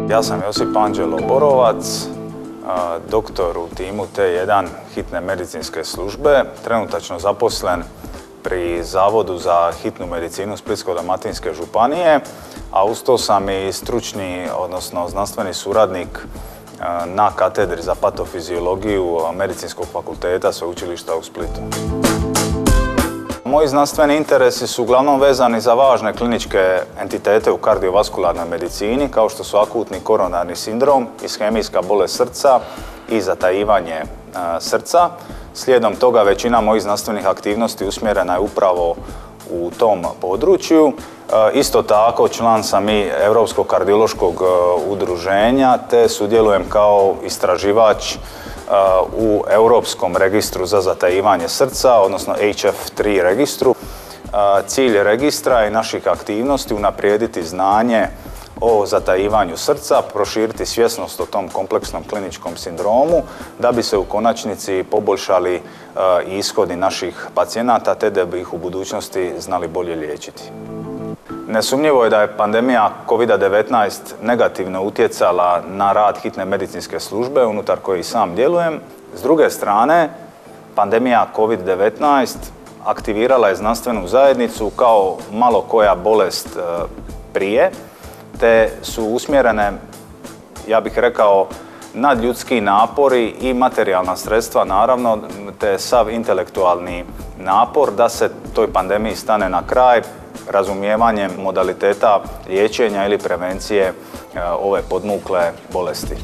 Ja sam Josip Anđelo Borovac, doktor u timu T1 hitne medicinske službe, trenutačno zaposlen pri Zavodu za hitnu medicinu Splitsko-dalmatinske županije, a uz to sam i stručni, odnosno znanstveni suradnik na katedri za patofiziologiju Medicinskog fakulteta Sveučilišta u Splitu. Moji znanstveni interesi su uglavnom vezani za važne kliničke entitete u kardiovaskularnoj medicini, kao što su akutni koronarni sindrom, ishemijska bolest srca i zatajivanje srca. Slijedom toga većina mojih znanstvenih aktivnosti usmjerena je upravo u tom području. Isto tako član sam i Europskog kardiološkog udruženja te sudjelujem kao istraživač u Europskom registru za zatajivanje srca, odnosno HF3 registru. Cilj registra i naših aktivnosti unaprijediti znanje o zatajivanju srca, proširiti svjesnost o tom kompleksnom kliničkom sindromu da bi se u konačnici poboljšali ishodi naših pacijenata te da bi ih u budućnosti znali bolje liječiti. Nesumnjivo je da je pandemija COVID-19 negativno utjecala na rad hitne medicinske službe unutar koje i sam djelujem. S druge strane, pandemija COVID-19 aktivirala je znanstvenu zajednicu kao malo koja bolest prije, te su usmjerene, ja bih rekao, nadljudski napori i materijalna sredstva, naravno, te sav intelektualni napor da se toj pandemiji stane na kraj razumijevanjem modaliteta liječenja ili prevencije ove podmukle bolesti.